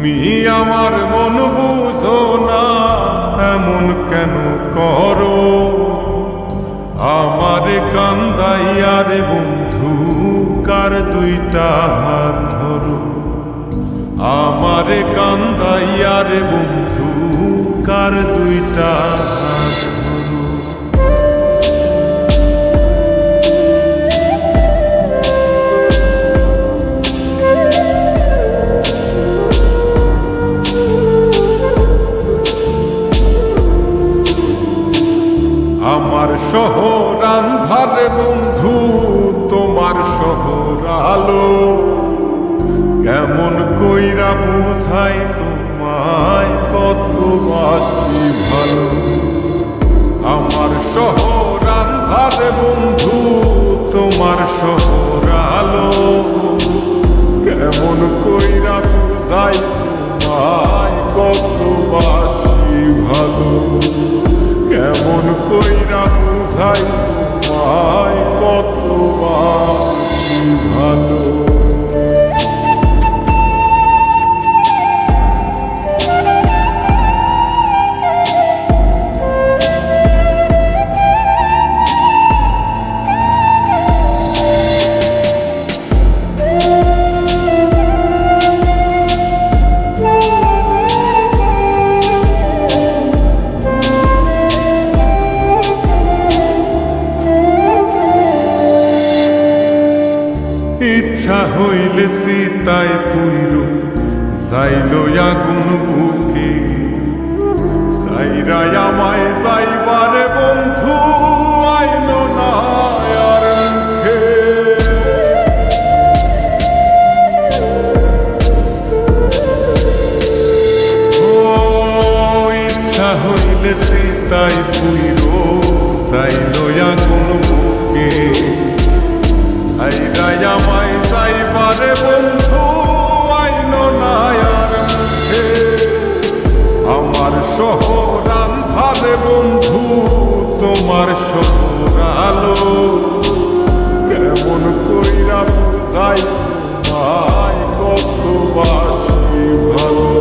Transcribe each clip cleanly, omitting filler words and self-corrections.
তুমি আমার মন বুঝো না, এমন কেন করো? আমারে কান্দাইয়া রে বন্ধু, কার দুইটা হাত ধরো। আমারে কান্দাইয়া রে বন্ধু, কার দুইটা হাত ধরো। আমার শহর আন্ধার বন্ধু, তোমার শহর আলো। কেমন কইরা বুঝাই তোমায়, কত বাসি ভালো। আমার শহর আন্ধার বন্ধু, তোমার শহর আলো। কেমন কইরা বুঝাই তোমায়, কত বাসি ভালো। কেমন কইরা বুঝাই তোমায়, কত বাসি ভালো। ইচ্ছা হইলে সীতায় পুইর যাইল আগুন বুকে। সাইরাই আমায় যাইবারে বন্ধু, আইল না আর মুখে। ও ইচ্ছা হইলে সীতায় পুইর যাইল আগুন বুকে। সাইরাই আমায় যাইবারে বন্ধু, আইল না আর মুখে। আমার শহর আন্ধারে বন্ধু, তোমার শহর আলো। কেমন কইরা বুঝাই তোমায়, কত বাসি ভালো।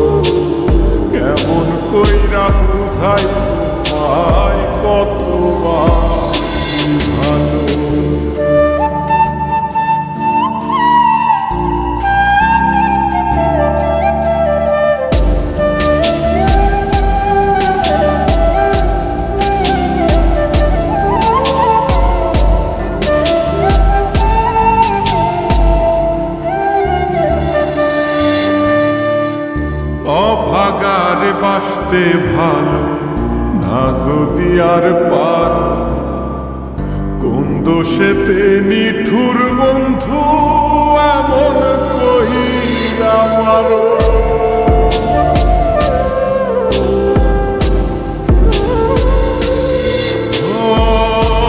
কেমন কইরা বুঝাই তোমায়, কত বাসি ভালো। অভাগারে বাসতে ভালো না যদি আর পার। কোন দোষেতে নিঠুর বন্ধু, এমন কইরা মারো।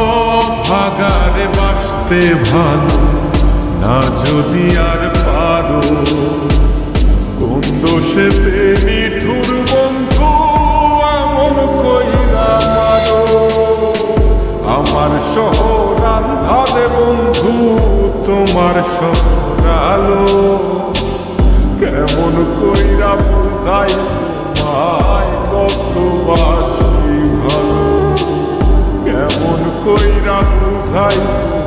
অভাগারে বাসতে ভালো না যদি আর পারো। কোন দোষেতে নিঠুর বন্ধু, এমন কইরা মারো। আমার শহর আন্ধারে বন্ধু, তোমার শহর আলো। কেমন কইরা বুঝাই তোমায়, কত বাসি ভালো। কেমন কইরা বুঝাই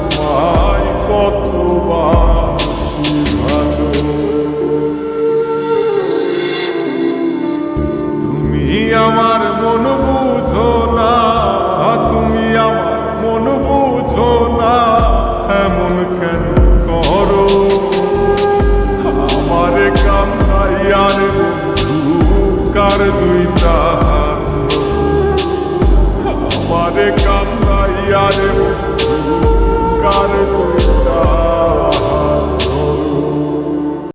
তোমায়, কত বাসি ভালো। তুমি আমার মন বুঝো না, তুমি আমার মন বুঝো না, এমন কেন করো? আমারে কান্দাইয়া রে বন্ধু, কার দুইটা হাত ধরো। আমারে কান্দাইয়া রে বন্ধু, কার দুইটা